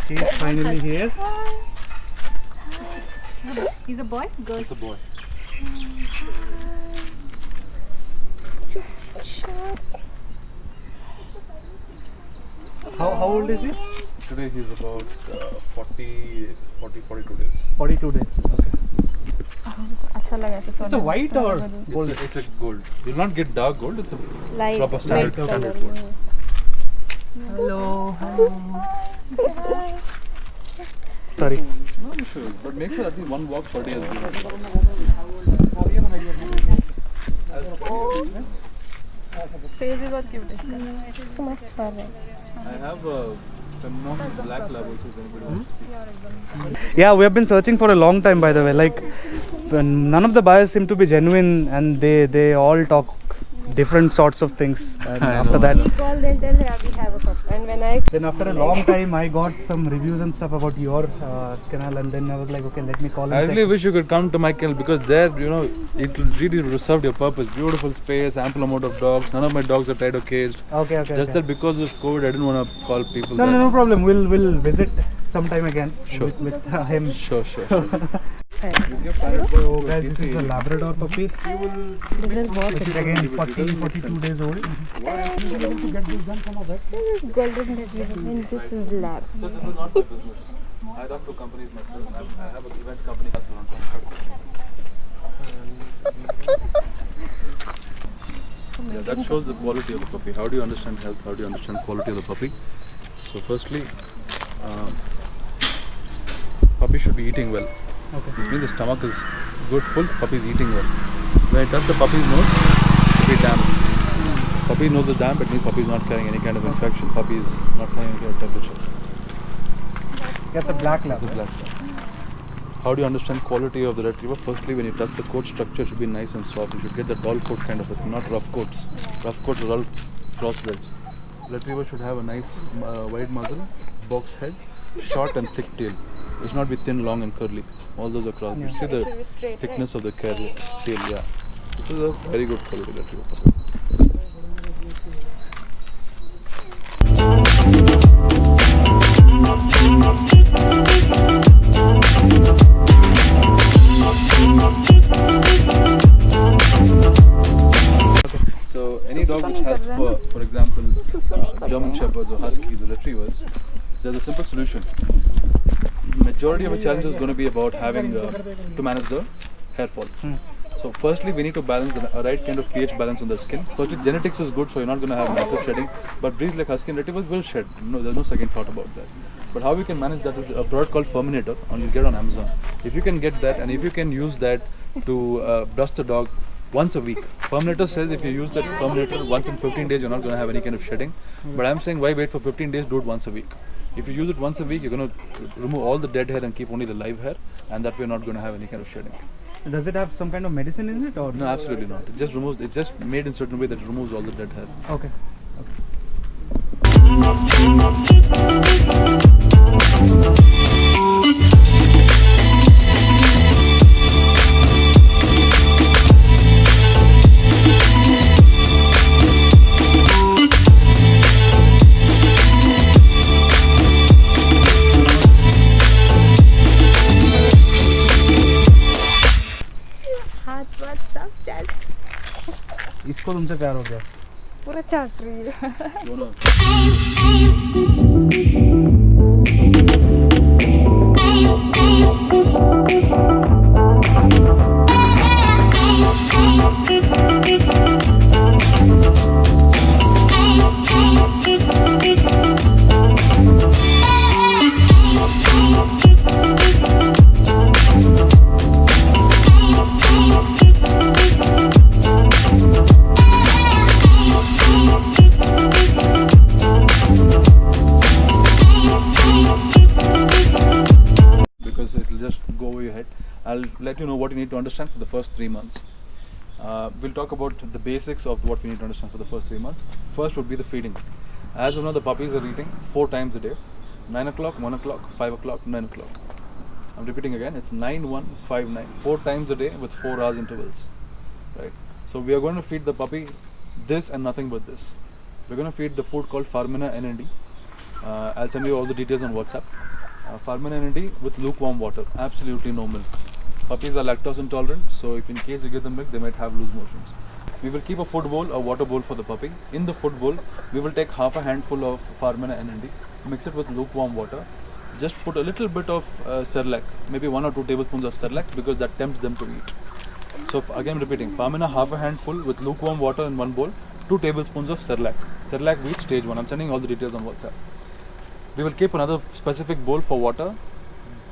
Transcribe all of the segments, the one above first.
He's finally here. He's a boy? Girl? It's a boy. How old is he? Today he's about 42 days. 42 days. Okay. अच्छा लगा ऐसे It's a white or gold? It's a gold. You'll not get dark gold. It's a Light, proper standard, light standard color. gold. Hello. Sorry. No, you should. But make sure at least one walk per day is good. Face भी बहुत cute है. मस्त फर है. I have a black lab also if anybody wants to see. Yeah, we have been searching for a long time, by the way. Like, none of the buyers seem to be genuine, and they all talk different sorts of things. And after that, Call, they'll tell her we have a pup. And when I then after a long time, I got some reviews and stuff about your kennel, and then I was like, okay, let me call and I check. really wish you could come to my kennel because there, it will really serve your purpose. Beautiful space, ample amount of dogs. None of my dogs are tied or caged. Okay. Just that because of COVID, I didn't want to call people. No problem. We'll visit sometime again with him. Sure. So guys, this is a Labrador puppy, which is again 42 days old. golden retriever and this is lab. So this is not my business. I run two companies myself. I have an event company that's around contract. Yeah, that shows the quality of the puppy. How do you understand health? How do you understand quality of the puppy? So firstly, puppy should be eating well. Okay. Which means the stomach is good, full, puppy is eating well. When it touches the puppy's nose, it will be damp. Puppy nose is damp, it means puppy is not carrying any kind of infection, puppy is not carrying any kind of temperature. That's a black lab. That's a black lab. How do you understand quality of the retriever? Firstly, when you touch the coat structure, it should be nice and soft. You should get that ball coat kind of a thing, not rough coats. Rough coats are all crossbreds. Retriever should have a nice wide muzzle, box head, short and thick tail. It should not be thin, long and curly. All those are cross. You see the thickness of the tail, yeah. This is a very good quality retriever puppy. So any dog which has fur, for example, German Shepherds or Huskies or Retrievers, there's a simple solution. Majority of the challenge is going to be about having to manage the hair fall. So firstly, we need to balance a right kind of pH balance on the skin. Firstly, genetics is good, so you're not going to have massive shedding. But breeds like Husky and Retrievers will shed. No, there's no second thought about that. But how we can manage that is a product called Furminator, and you get on Amazon. If you can get that, and if you can use that to dust the dog once a week. Furminator says if you use that Furminator once in 15 days, you're not going to have any kind of shedding. But I'm saying why wait for 15 days, do it once a week. If you use it once a week, you're going to remove all the dead hair and keep only the live hair, and that way you're not going to have any kind of shedding. Does it have some kind of medicine in it, or no? Absolutely not. It just removes. It's just made in a certain way that it removes all the dead hair. Okay. इसको तुमसे प्यार हो गया पूरा चाट रही है I'll let you know what you need to understand for the first 3 months. We'll talk about the basics of what we need to understand for the first 3 months. First would be the feeding. As of now, the puppies are eating 4 times a day: 9 o'clock, 1 o'clock, 5 o'clock, 9 o'clock. I'm repeating again, it's 9, 1, 5, 9. 4 times a day with 4 hours intervals. Right? So we are going to feed the puppy this and nothing but this. We're going to feed the food called Farmina NND. I'll send you all the details on WhatsApp. Farmina NND with lukewarm water, absolutely no milk. Puppies are lactose intolerant, so if in case you give them milk, they might have loose motions. We will keep a food bowl, a water bowl for the puppy. In the food bowl, we will take half a handful of Farmina NND, mix it with lukewarm water. Just put a little bit of Cerelac, maybe 1 or 2 tablespoons of Cerelac, because that tempts them to eat. So again repeating, Farmina half a handful with lukewarm water in one bowl, 2 tablespoons of Cerelac. Cerelac wheat stage 1. I'm sending all the details on WhatsApp. We will keep another specific bowl for water.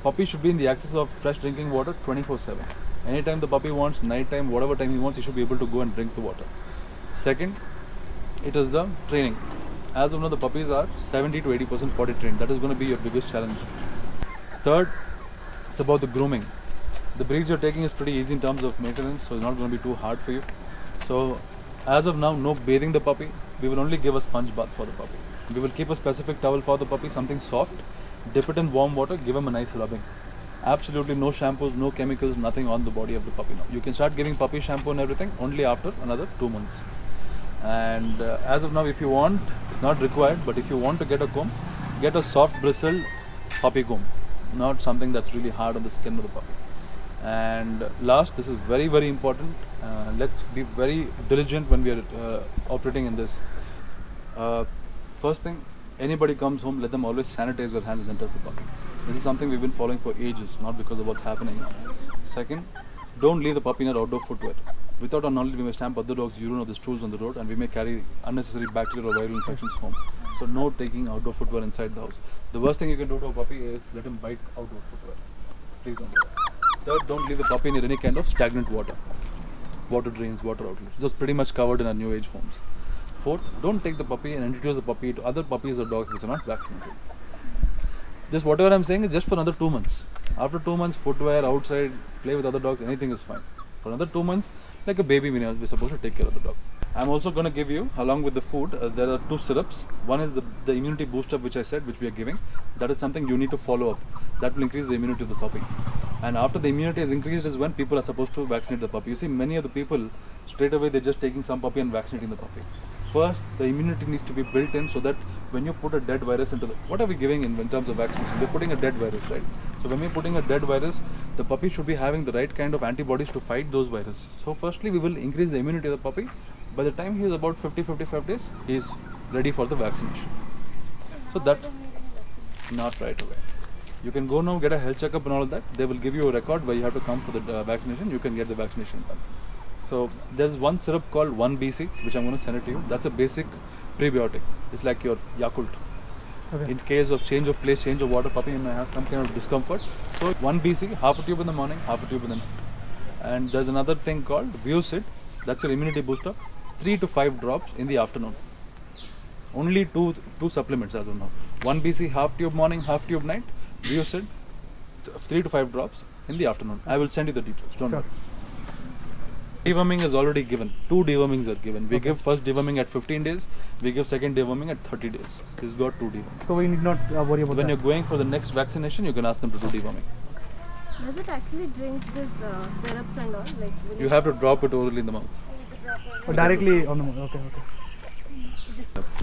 Puppy should be in the access of fresh drinking water 24/7. Anytime the puppy wants, night time, whatever time he wants, he should be able to go and drink the water. Second, it is the training. As of now, the puppies are 70 to 80% potty trained. That is going to be your biggest challenge. Third, it's about the grooming. The breeds you're taking is pretty easy in terms of maintenance, so it's not going to be too hard for you. So, as of now, no bathing the puppy. We will only give a sponge bath for the puppy. We will keep a specific towel for the puppy, something soft. Dip it in warm water, give him a nice rubbing. Absolutely no shampoos, no chemicals, nothing on the body of the puppy now. You can start giving puppy shampoo and everything only after another 2 months. And as of now, if you want, it's not required, but if you want to get a comb, get a soft bristled puppy comb, not something that's really hard on the skin of the puppy. And last, this is very, very important. Let's be very diligent when we are operating in this. First thing, anybody comes home, let them always sanitize their hands and then touch the puppy. This is something we've been following for ages, not because of what's happening now. Second, don't leave the puppy in an outdoor footwear. Without our knowledge, we may stamp other dogs' urine or the stools on the road, and we may carry unnecessary bacterial or viral infections home. So no taking outdoor footwear inside the house. The worst thing you can do to a puppy is let him bite outdoor footwear. Please don't do that. Third, don't leave the puppy near any kind of stagnant water. Water drains, water outlets. Just pretty much covered in our new age homes. Fourth, don't take the puppy and introduce the puppy to other puppies or dogs which are not vaccinated. Just whatever I'm saying is just for another 2 months. After 2 months, footwear, outside, play with other dogs, anything is fine. For another 2 months, like a baby, we're supposed to take care of the dog. I'm also going to give you, along with the food, there are 2 syrups. One is the immunity booster, which I said, which we are giving. That is something you need to follow up. That will increase the immunity of the puppy. And after the immunity is increased is when people are supposed to vaccinate the puppy. You see, many of the people, straight away, they're just taking some puppy and vaccinating the puppy. First, the immunity needs to be built in so that when you put a dead virus into what are we giving in terms of vaccination? We're putting a dead virus, right? So when we're putting a dead virus, the puppy should be having the right kind of antibodies to fight those viruses. So firstly, we will increase the immunity of the puppy. By the time he is about 50-55 days, he is ready for the vaccination. So that, not right away. You can go now, get a health checkup and all of that. They will give you a record where you have to come for the vaccination. You can get the vaccination done. So there's one syrup called 1BC, which I'm going to send it to you. That's a basic prebiotic. It's like your Yakult. Okay. In case of change of place, change of water, puppy may have some kind of discomfort. So 1BC, half a tube in the morning, half a tube in the night. And there's another thing called Vucid. That's your immunity booster. 3 to 5 drops in the afternoon. Only two supplements as of now. 1BC, half tube morning, half tube night. Vucid, 3 to 5 drops in the afternoon. I will send you the details. Don't worry. Deworming is already given. 2 dewormings are given. We give first deworming at 15 days. We give second deworming at 30 days. He's got 2 dewormings. So we need not worry about when that. you're going for the next vaccination, you can ask them to do deworming. Does it actually drink this syrups and all? Like You have to drop it orally in the mouth. Oh, directly on the mouth. Okay.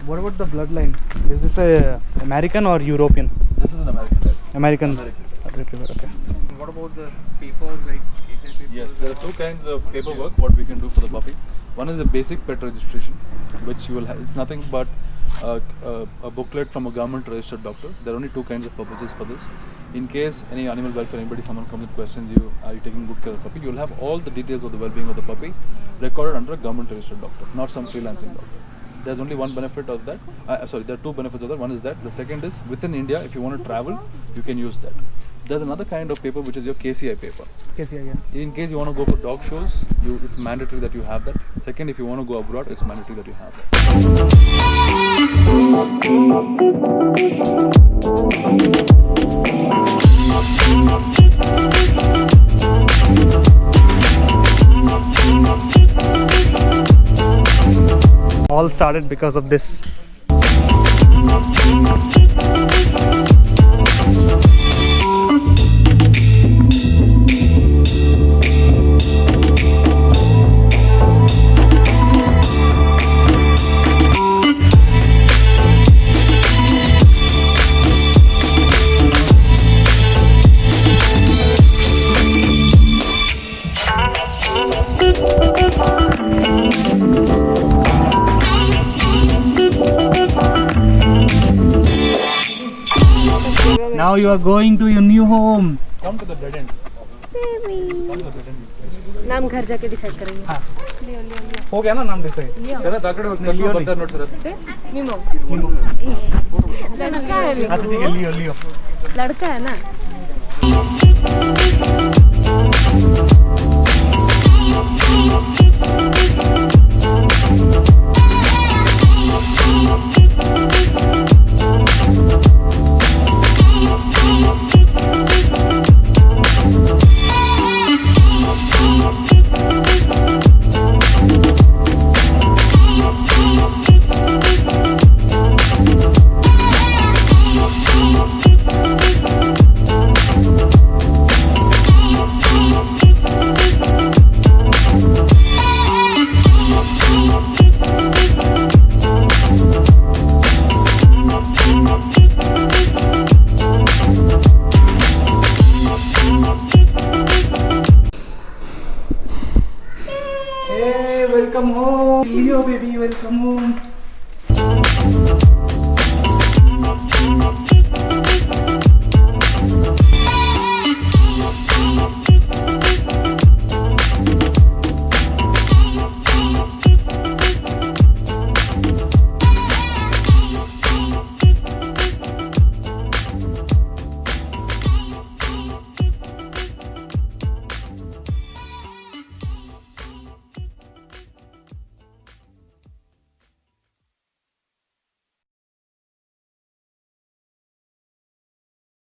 What about the bloodline? Is this a American or European? This is an American type. American retriever. Okay. What about the papers, like KJ papers? Yes, there are 2 kinds of paperwork what we can do for the puppy. One is a basic pet registration, which you will have. It's nothing but a booklet from a government registered doctor. There are only 2 kinds of purposes for this. In case any animal welfare, someone comes and questions you, are you taking good care of the puppy? You'll have all the details of the well-being of the puppy recorded under a government registered doctor, not some freelancing doctor. There's only one benefit of that. There are 2 benefits of that. One is that. The second is within India, if you want to travel, you can use that. There's another kind of paper which is your KCI paper. KCI, yeah. In case you want to go for dog shows, it's mandatory that you have that. Second, if you want to go abroad, it's mandatory that you have that. started because of this. Now you are going to your new home. Come to the dead end. नाम घर जाके decide करेंगे. हाँ. लियो लियो लियो. हो गया ना नाम decide. Sir, ताकड़े customer बंदा नोट सर. निमो. लड़का है लियो. अच्छा ठीक है लियो लियो. लड़का है ना.